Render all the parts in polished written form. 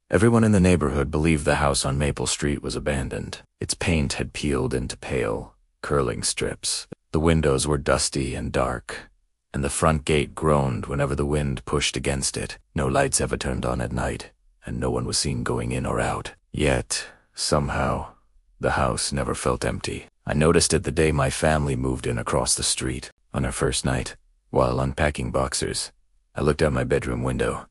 Everyone in the neighborhood believed the house on Maple Street was abandoned. Its paint had peeled into pale, curling strips. The windows were dusty and dark, and the front gate groaned whenever the wind pushed against it. No lights ever turned on at night, and no one was seen going in or out. Yet, somehow, the house never felt empty. I noticed it the day my family moved in across the street. On our first night, while unpacking boxers, I looked out my bedroom window.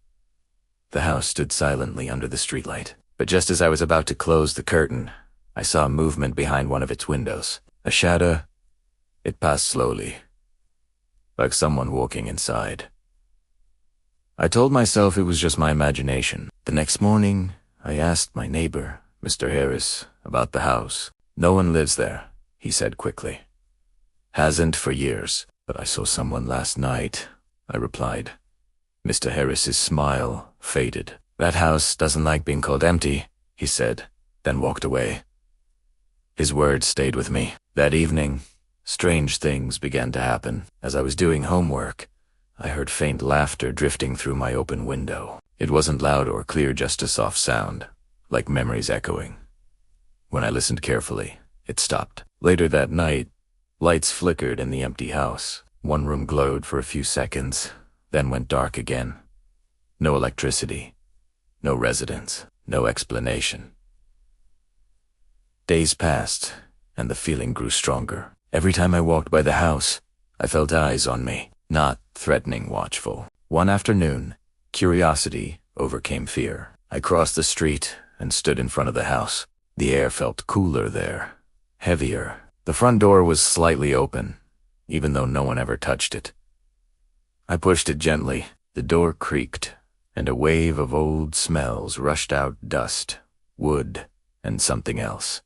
The house stood silently under the streetlight, but just as I was about to close the curtain, I saw movement behind one of its windows. A shadow. It passed slowly, like someone walking inside. I told myself it was just my imagination. The next morning, I asked my neighbor, Mr. Harris, about the house. "No one lives there," he said quickly. "Hasn't for years, but I saw someone last night," I replied. Mr. Harris's smile faded. "That house doesn't like being called empty," he said, then walked away. His words stayed with me. That evening, strange things began to happen. As I was doing homework, I heard faint laughter drifting through my open window. It wasn't loud or clear, just a soft sound, like memories echoing. When I listened carefully, it stopped. Later that night, lights flickered in the empty house. One room glowed for a few seconds, then went dark again. No electricity, no residents, no explanation. Days passed, and the feeling grew stronger. Every time I walked by the house, I felt eyes on me, not threatening, watchful. One afternoon, curiosity overcame fear. I crossed the street and stood in front of the house. The air felt cooler there, heavier. The front door was slightly open, even though no one ever touched it. I pushed it gently. The door creaked, and a wave of old smells rushed out: dust, wood, and something else.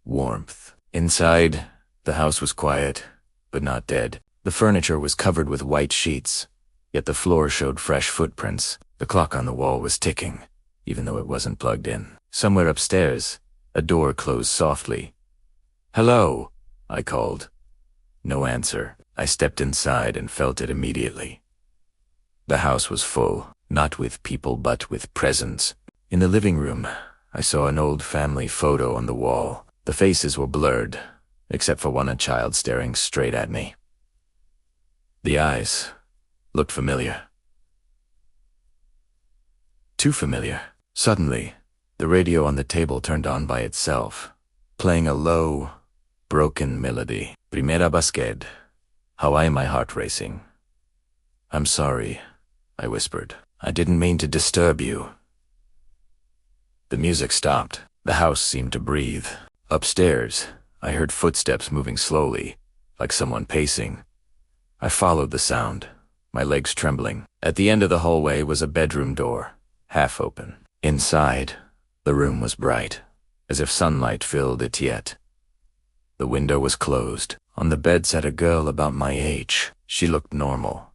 Warmth. Inside, the house was quiet, but not dead. The furniture was covered with white sheets, yet the floor showed fresh footprints. The clock on the wall was ticking, even though it wasn't plugged in. Somewhere upstairs, a door closed softly. "Hello," I called. No answer. I stepped inside and felt it immediately. The house was full, not with people but with presence. In the living room, I saw an old family photo on the wall. The faces were blurred, except for one child staring straight at me. The eyes looked familiar. Too familiar. Suddenly, the radio on the table turned on by itself, playing a low, broken melody. Primera Basquet. How my heart racing. "I'm sorry," I whispered. "I didn't mean to disturb you." The music stopped. The house seemed to breathe. Upstairs, I heard footsteps moving slowly, like someone pacing. I followed the sound, my legs trembling. At the end of the hallway was a bedroom door, half open. Inside, the room was bright, as if sunlight filled it yet. The window was closed. On the bed sat a girl about my age. She looked normal.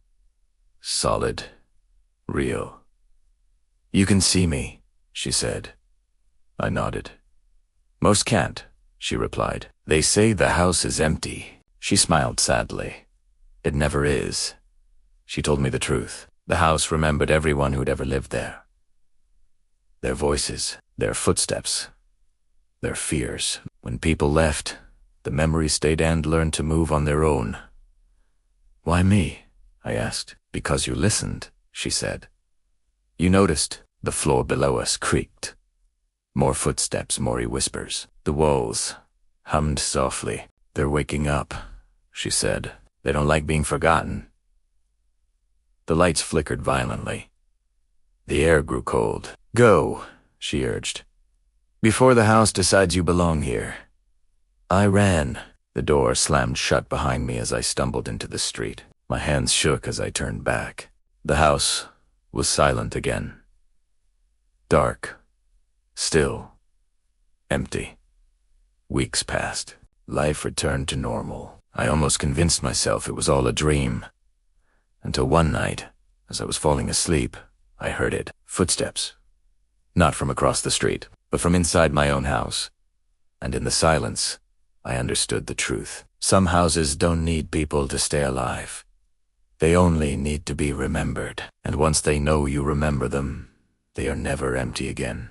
Solid. Real. "You can see me," she said. I nodded. "Most can't," she replied. "They say the house is empty." She smiled sadly. "It never is." She told me the truth. The house remembered everyone who'd ever lived there. Their voices, their footsteps, their fears. When people left, the memories stayed and learned to move on their own. "Why me?" I asked. "Because you listened," she said. "You noticed the floor below us creaked. More footsteps, more whispers. The walls hummed softly. They're waking up," she said. "They don't like being forgotten." The lights flickered violently. The air grew cold. "Go," she urged, "before the house decides you belong here." I ran. The door slammed shut behind me as I stumbled into the street. My hands shook as I turned back. The house was silent again. Dark. Still. Empty. Weeks passed. Life returned to normal. I almost convinced myself it was all a dream. Until one night, as I was falling asleep, I heard it. Footsteps. Not from across the street, but from inside my own house. And in the silence, I understood the truth. Some houses don't need people to stay alive. They only need to be remembered. And once they know you remember them, They are never empty again.